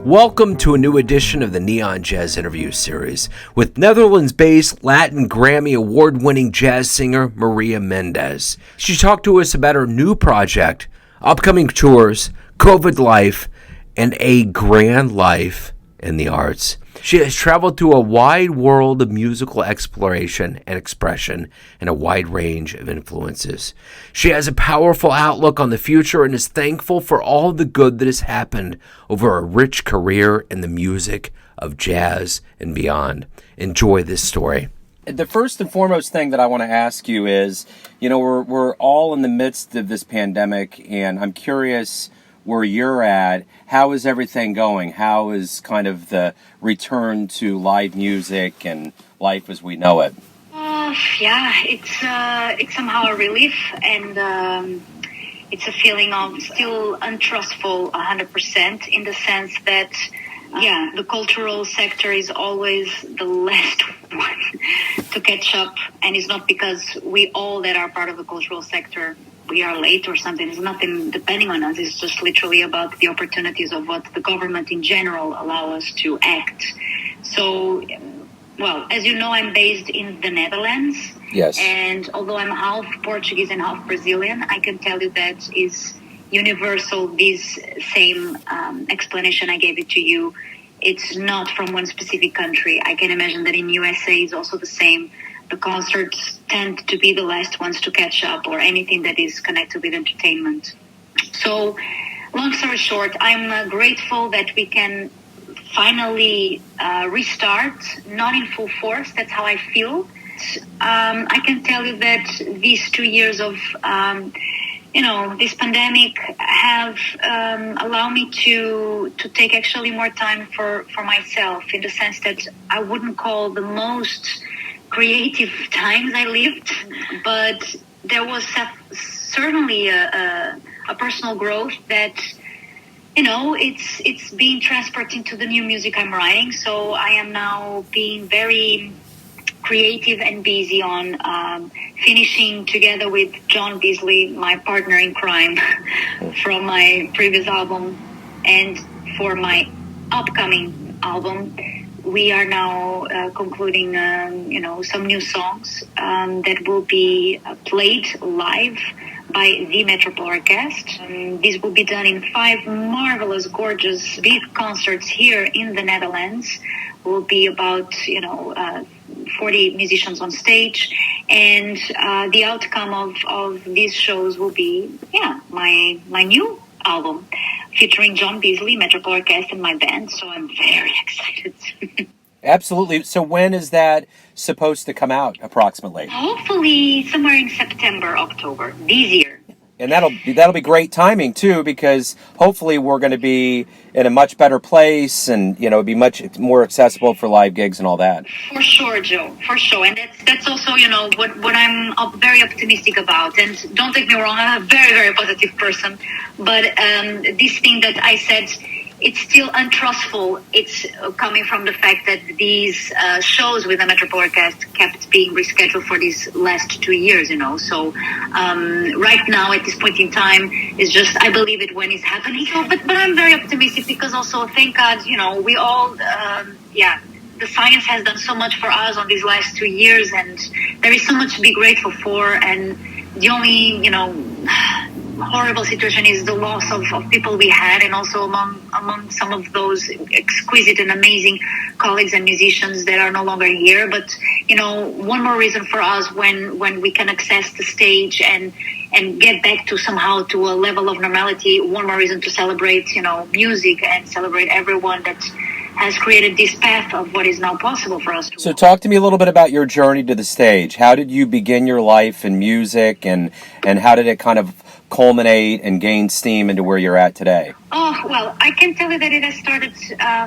Welcome to a new edition of the Neon Jazz Interview Series with Netherlands-based Latin Grammy award-winning jazz singer Maria Mendes. She talked to us about her new project, upcoming tours, COVID life, and a grand life in the arts. She has traveled through a wide world of musical exploration and expression and a wide range of influences. She has a powerful outlook on the future and is thankful for all the good that has happened over a rich career in the music of jazz and beyond. Enjoy this story. The first and foremost thing that I want to ask you is, we're all in the midst of this pandemic, and I'm curious where you're at. How is everything going? How is kind of the return to live music and life as we know it? It's somehow a relief, and it's a feeling of still untrustful 100% in the sense that, the cultural sector is always the last one to catch up, and it's not because we all that are part of the cultural sector we are late or something. It's nothing depending on us. It's just literally about the opportunities of what the government in general allow us to act. So, as you know, I'm based in the Netherlands. Yes. And although I'm half Portuguese and half Brazilian, I can tell you that is universal. This same explanation I gave it to you. It's not from one specific country. I can imagine that in USA is also the same. The concerts tend to be the last ones to catch up, or anything that is connected with entertainment. So, long story short, I'm grateful that we can finally restart, not in full force. That's how I feel. I can tell you that these 2 years of, this pandemic have allowed me to take actually more time for myself, in the sense that I wouldn't call the most creative times I lived, but there was certainly a personal growth that, it's being transported into the new music I'm writing. So I am now being very creative and busy on finishing together with John Beasley, my partner in crime from my previous album, and for my upcoming album. We are now concluding, some new songs that will be played live by the Metropole Orchestra. This will be done in 5 marvelous, gorgeous, big concerts here in the Netherlands. Will be about, 40 musicians on stage. And the outcome of these shows will be, my new album, featuring John Beasley, Metropole Orchestra, and my band. So I'm very excited. Absolutely. So when is that supposed to come out, approximately? Hopefully somewhere in September, October, this year. And that'll be great timing, too, because hopefully we're going to be in a much better place and, be much more accessible for live gigs and all that. For sure, Joe. For sure. And that's also, what I'm very optimistic about. And don't take me wrong, I'm a very, very positive person. But this thing that I said, it's still untrustful. It's coming from the fact that these shows with the Metropole Orchestra kept being rescheduled for these last 2 years, So right now, at this point in time, it's just, I believe it when it's happening. So, but I'm very optimistic because also, thank God, we all, the science has done so much for us on these last 2 years, and there is so much to be grateful for. And the only, horrible situation is the loss of people we had, and also among some of those exquisite and amazing colleagues and musicians that are no longer here. But one more reason for us when we can access the stage and get back to somehow to a level of normality, one more reason to celebrate music and celebrate everyone that has created this path of what is now possible for us to So talk to me a little bit about your journey to the stage. How did you begin your life in music, and how did it kind of culminate and gain steam into where you're at today? Oh, well, I can tell you that it has started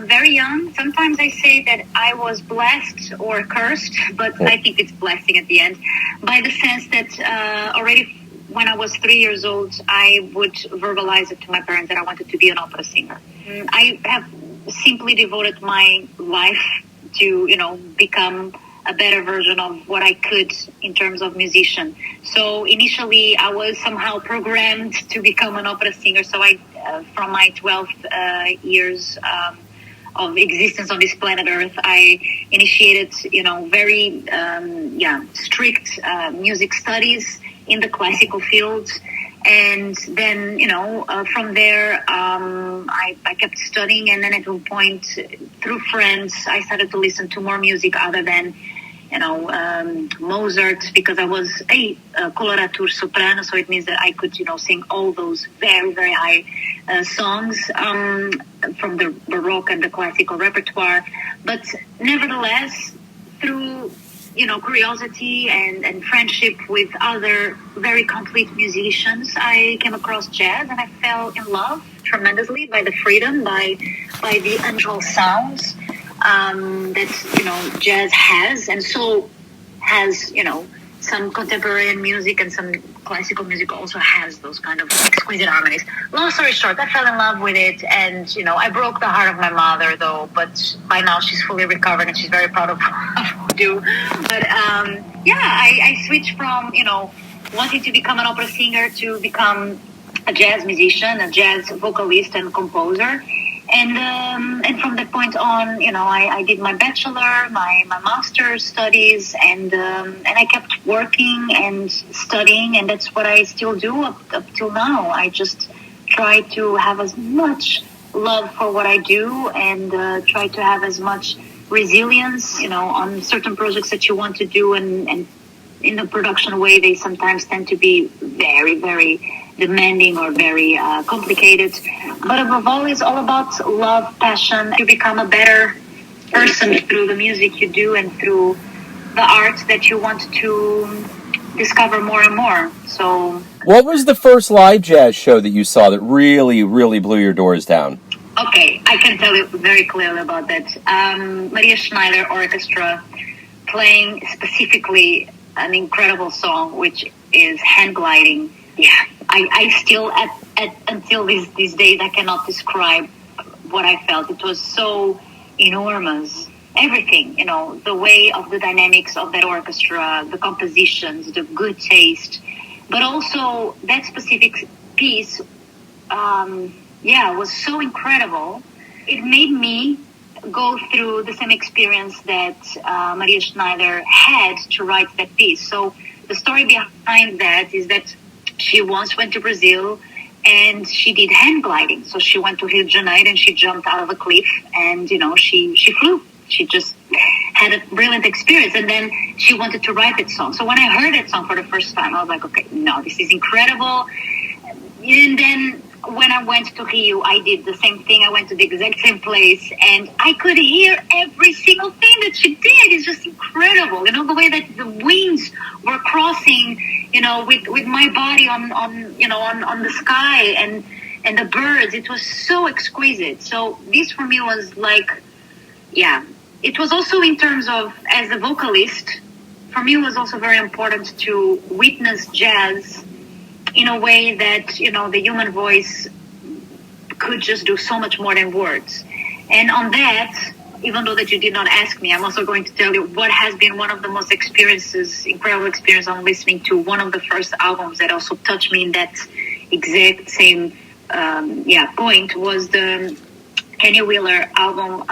very young. Sometimes I say that I was blessed or cursed, but I think it's blessing at the end, by the sense that already when I was 3 years old, I would verbalize it to my parents that I wanted to be an opera singer. I have simply devoted my life to, become a better version of what I could in terms of musician. So initially I was somehow programmed to become an opera singer. So I, from my 12th years, of existence on this planet Earth. I initiated, very strict music studies in the classical field. And then, from there, I kept studying. And then at one point, through friends, I started to listen to more music other than, Mozart, because I was a coloratura soprano. So it means that I could, sing all those very, very high songs from the Baroque and the classical repertoire. But nevertheless, through curiosity and friendship with other very complete musicians, I came across jazz and I fell in love tremendously by the freedom, by the unusual sounds that jazz has, and so has some contemporary music, and some classical music also has those kind of exquisite harmonies. Long story short, I fell in love with it, and I broke the heart of my mother, though. But by now she's fully recovered and she's very proud of what I do. But I switched from wanting to become an opera singer to become a jazz musician, a jazz vocalist and composer. And from that point on, I did my bachelor, my master's studies, and I kept working and studying, and that's what I still do up till now. I just try to have as much love for what I do, and try to have as much resilience, on certain projects that you want to do, and in the production way, they sometimes tend to be very, very demanding or very complicated. But above all, it's all about love, passion. You become a better person through the music you do and through the art that you want to discover more and more. So, what was the first live jazz show that you saw that really, really blew your doors down? Okay, I can tell you very clearly about that. Maria Schneider Orchestra playing specifically an incredible song, which is Hand Gliding. Yeah, I still, until these days, I cannot describe what I felt. It was so enormous. Everything, the way of the dynamics of that orchestra, the compositions, the good taste, but also that specific piece, was so incredible. It made me go through the same experience that Maria Schneider had to write that piece. So the story behind that is that she once went to Brazil and she did hand gliding. So she went to Rio de Janeiro and she jumped out of a cliff and, she flew. She just had a brilliant experience. And then she wanted to write that song. So when I heard that song for the first time, I was like, okay, no, this is incredible. And then when I went to Rio, I did the same thing. I went to the exact same place and I could hear every single thing that she did. It's just incredible. The way that the winds were crossing, with my body on the sky and the birds. It was so exquisite. So this for me was like, it was also in terms of, as a vocalist, for me it was also very important to witness jazz in a way that, the human voice could just do so much more than words. And on that, even though that you did not ask me, I'm also going to tell you what has been one of the most incredible experience on listening to one of the first albums that also touched me in that exact same point was the Kenny Wheeler album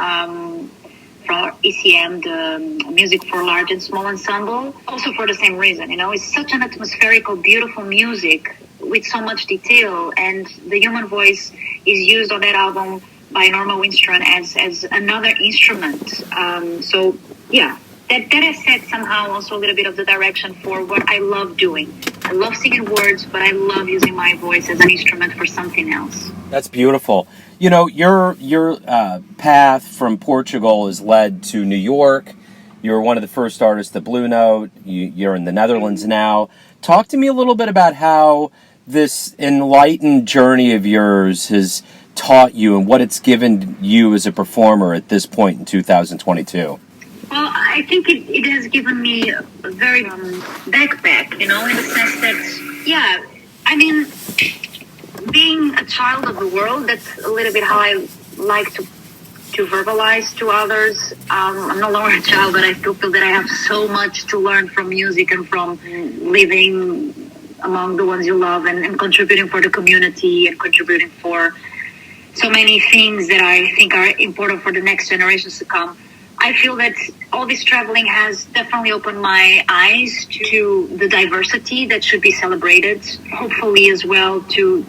from ECM, the Music for Large and Small Ensemble, also for the same reason. It's such an atmospherical, beautiful music with so much detail, and the human voice is used on that album by Norma Winstrand as another instrument. That has set somehow also a little bit of the direction for what I love doing. I love singing words, but I love using my voice as an instrument for something else. That's beautiful. Your path from Portugal has led to New York. You're one of the first artists at Blue Note. You're in the Netherlands now. Talk to me a little bit about how this enlightened journey of yours has taught you and what it's given you as a performer at this point in 2022. Well, I think it has given me a very backpack, in the sense that, being a child of the world, that's a little bit how I like to verbalize to others. I'm no longer a child, but I still feel that I have so much to learn from music and from living among the ones you love and contributing for the community and contributing for so many things that I think are important for the next generations to come. I feel that all this traveling has definitely opened my eyes to the diversity that should be celebrated. Hopefully as well to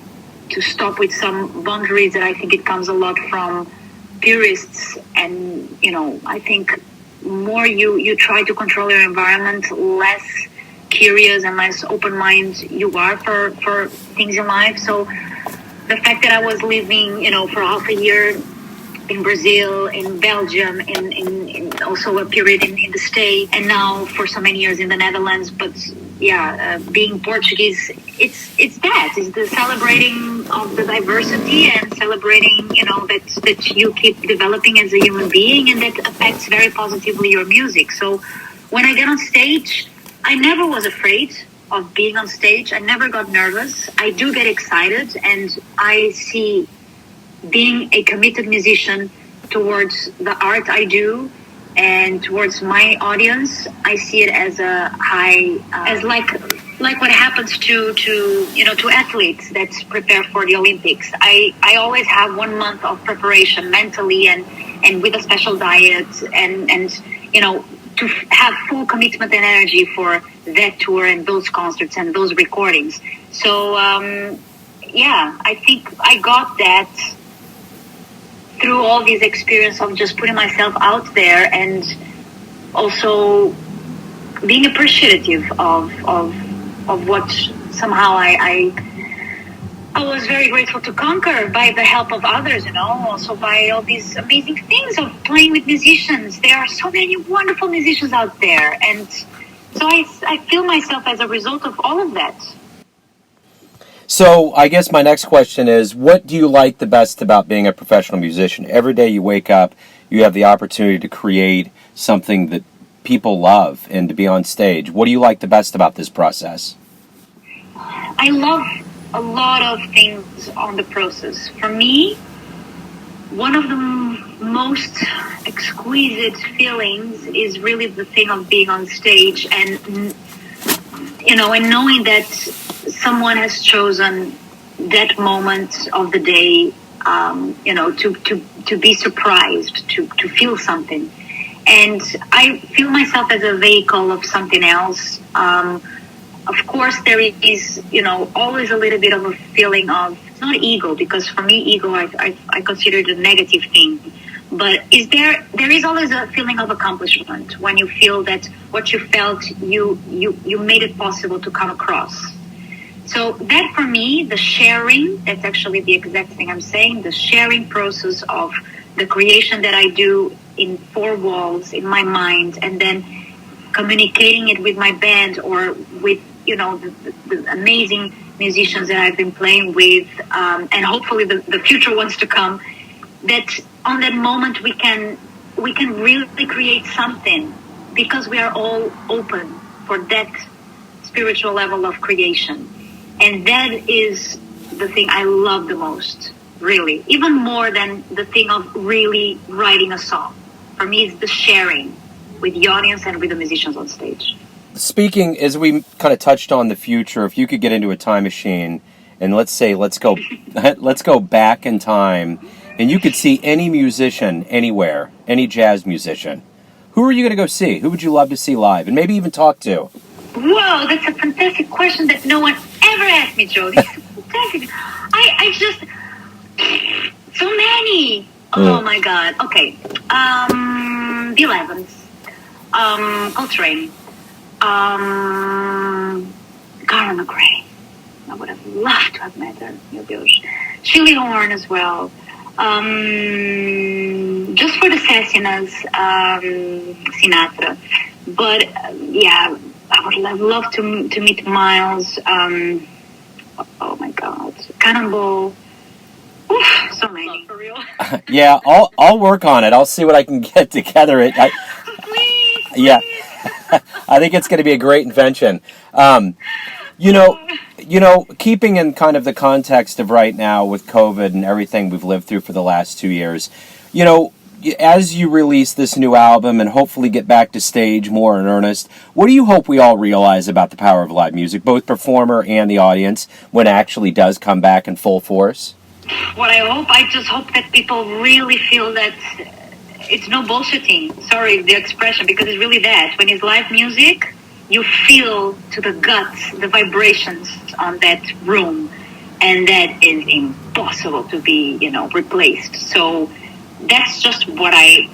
stop with some boundaries that I think it comes a lot from purists. And, I think more you try to control your environment, less curious and less open-minded you are for things in life. So the fact that I was living, for half a year in Brazil, in Belgium, in also a period in the States, and now for so many years in the Netherlands. But being Portuguese, it's the celebrating of the diversity and celebrating, that you keep developing as a human being, and that affects very positively your music. So when I get on stage, I never was afraid of being on stage. I never got nervous. I do get excited, and I see being a committed musician towards the art I do and towards my audience. I see it as a high, as like what happens to athletes that prepare for the Olympics. I always have 1 month of preparation mentally and with a special diet and to have full commitment and energy for that tour and those concerts and those recordings. So I think I got that through all these experience of just putting myself out there and also being appreciative of what somehow I was very grateful to conquer by the help of others, also by all these amazing things of playing with musicians. There are so many wonderful musicians out there, and so I feel myself as a result of all of that. So I guess my next question is, what do you like the best about being a professional musician? Every day you wake up, you have the opportunity to create something that people love and to be on stage. What do you like the best about this process? I love a lot of things on the process. For me, one of the most exquisite feelings is really the thing of being on stage and knowing that someone has chosen that moment of the day, to be surprised, to feel something. And I feel myself as a vehicle of something else. Of course, there is, always a little bit of a feeling of, it's not ego, because for me, ego, I consider it a negative thing. But there is always a feeling of accomplishment when you feel that what you felt, you made it possible to come across. So that for me, the sharing, that's actually the exact thing I'm saying, the sharing process of the creation that I do in four walls in my mind, and then communicating it with my band or with, the amazing musicians that I've been playing with, and hopefully the future ones to come, that on that moment we can really create something because we are all open for that spiritual level of creation. And that is the thing I love the most, really. Even more than the thing of really writing a song. For me, it's the sharing with the audience and with the musicians on stage. Speaking, as we kind of touched on the future, if you could get into a time machine and let's go back in time, and you could see any musician anywhere, any jazz musician, who are you going to go see? Who would you love to see live and maybe even talk to? Whoa, that's a fantastic question that no one ever asked me, Joe. This is fantastic. I just... So many. Oh, my God. Okay. Bill Evans. Coltrane. Carla McRae. I would have loved to have met her. Meu Deus. Shirley Horn as well. Just for the sassiness, Sinatra. But, I would love to meet Miles. Oh my God, Cannonball. Oof, so many. For real. Yeah, I'll work on it. I'll see what I can get together. Please. Yeah, I think it's going to be a great invention. Keeping in kind of the context of right now with COVID and everything we've lived through for the last 2 years, as you release this new album and hopefully get back to stage more in earnest, what do you hope we all realize about the power of live music, both performer and the audience, when it actually does come back in full force? What I just hope that people really feel that it's no bullshitting. Sorry, the expression, because it's really that. When it's live music, you feel to the guts the vibrations on that room, and that is impossible to be, replaced. So that's just what I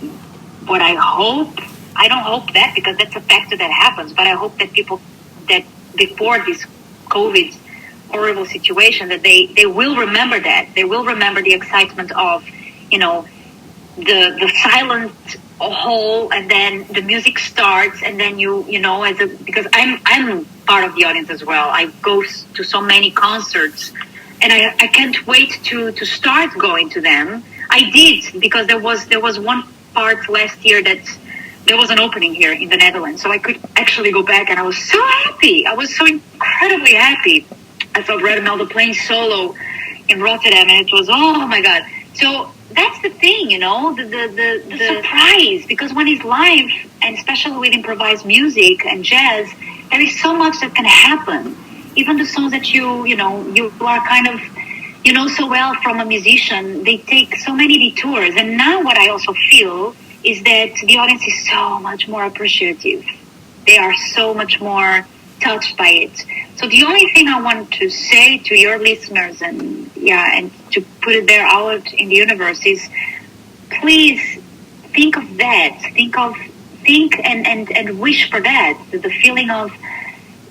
hope. I don't hope that, because that's a factor that happens, but I hope that people that before this COVID horrible situation, that they will remember that. They will remember the excitement of, the silent hall, and then the music starts, and then because I'm part of the audience as well. I go to so many concerts, and I can't wait to start going to them. I did, because there was one part last year that there was an opening here in the Netherlands, so I could actually go back, and I was so happy. I was so incredibly happy. I saw Red Melda playing solo in Rotterdam, and it was, oh my God. So that's the thing, the surprise, because when it's live, and especially with improvised music and jazz, there is so much that can happen. Even the songs that you are kind of, so well from a musician, they take so many detours. And now what I also feel is that the audience is so much more appreciative. They are so much more touched by it. So the only thing I want to say to your listeners, and to put it there out in the universe, is please think of that. Think and wish for that. The feeling of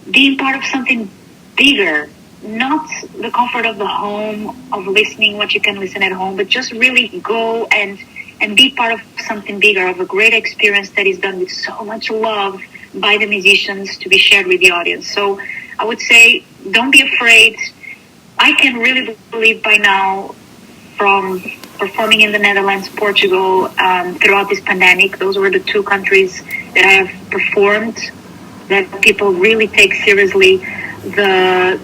being part of something bigger, not the comfort of the home, of listening what you can listen at home, but just really go and be part of something bigger, of a great experience that is done with so much love by the musicians to be shared with the audience. So I would say, don't be afraid. I can really believe by now, from performing in the Netherlands, Portugal, throughout this pandemic, those were the two countries that I have performed, that people really take seriously the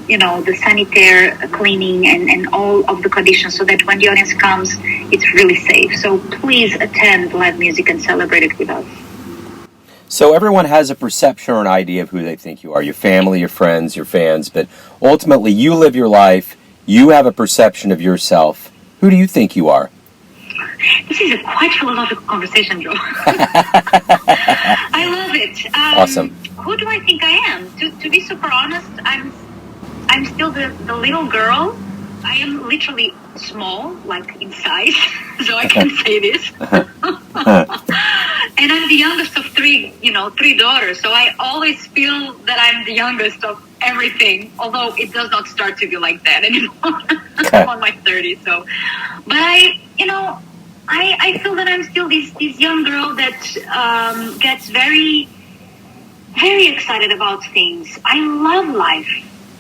sanitary cleaning and all of the conditions, so that when the audience comes, it's really safe. So please attend live music and celebrate it with us. So everyone has a perception or an idea of who they think you are, your family, your friends, your fans, but ultimately you live your life, you have a perception of yourself. Who do you think you are? This is a quite philosophical conversation, Joe. I love it. Awesome. Who do I think I am? To be super honest, I'm still the little girl. I am literally small, like in size, so I can say this. And I'm the youngest of three daughters, so I always feel that I'm the youngest of everything, although it does not start to be like that anymore. I'm on my 30s, so. But I feel that I'm still this young girl that gets very, very excited about things. I love life.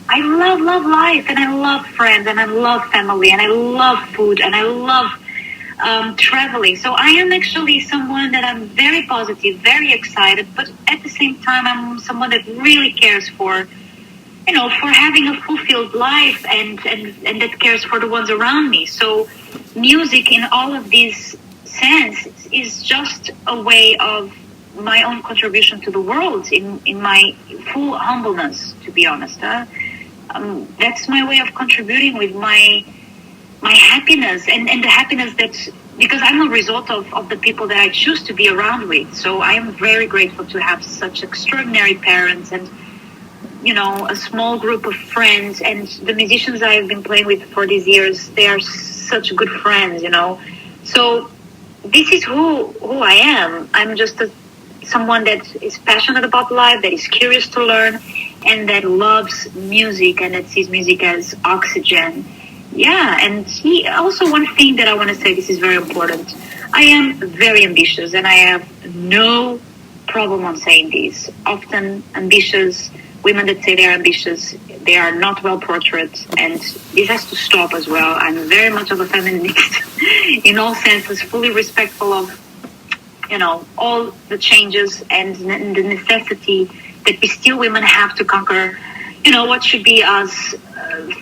I love life, and I love friends, and I love family, and I love food, and I love traveling. So I am actually someone that I'm very positive, very excited, but at the same time, I'm someone that really cares for having a fulfilled life, and that cares for the ones around me. So music, in all of these sense, is just a way of my own contribution to the world, in my full humbleness, to be honest. That's my way of contributing with my happiness, and the happiness that, because I'm a result of the people that I choose to be around with. So I am very grateful to have such extraordinary parents, and a small group of friends, and the musicians I have been playing with for these years. They are such good friends, So this is who I am. I'm just someone that is passionate about life, that is curious to learn, and that loves music, and that sees music as oxygen. Yeah, and also one thing that I want to say, this is very important. I am very ambitious, and I have no problem on saying this. Often ambitious women that say they're ambitious, they are not well portrayed, and this has to stop as well. I'm very much of a feminist in all senses, fully respectful of all the changes and the necessity that we still women have to conquer what should be us,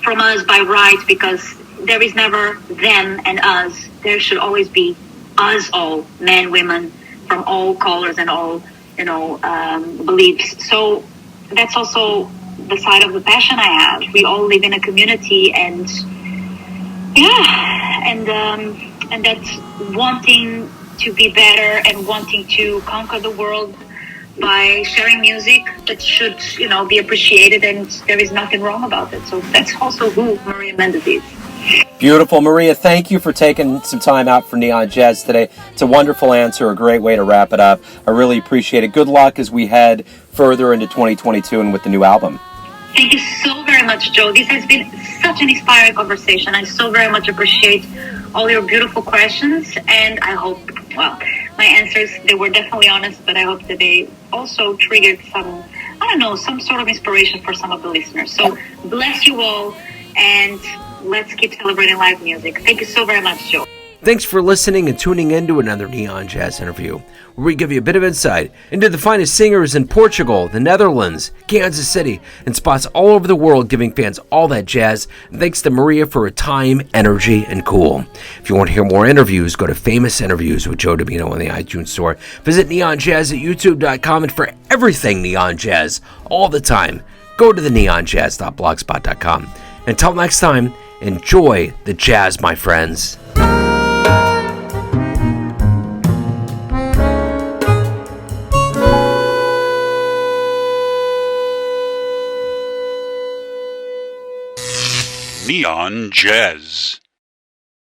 from us by right, because there is never them and us. There should always be us all, men, women, from all colors and all beliefs. So that's also the side of the passion I have. We all live in a community, and Yeah, and that's wanting to be better and wanting to conquer the world by sharing music that should, be appreciated, and there is nothing wrong about it. So that's also who Maria Mendes is. Beautiful. Maria, thank you for taking some time out for Neon Jazz today. It's a wonderful answer, a great way to wrap it up. I really appreciate it. Good luck as we head further into 2022 and with the new album. Thank you so very much, Joe. This has been such an inspiring conversation. I so very much appreciate all your beautiful questions, and I hope, my answers, they were definitely honest, but I hope that they also triggered some sort of inspiration for some of the listeners. So bless you all, and let's keep celebrating live music. Thank you so very much, Joe. Thanks for listening and tuning in to another Neon Jazz interview, where we give you a bit of insight into the finest singers in Portugal, the Netherlands, Kansas City, and spots all over the world, giving fans all that jazz. And thanks to Maria for her time, energy, and cool. If you want to hear more interviews, go to Famous Interviews with Joe Domino on the iTunes Store. Visit neonjazz at youtube.com, and for everything Neon Jazz, all the time, go to the neonjazz.blogspot.com. Until next time, enjoy the jazz, my friends. Neon Jazz.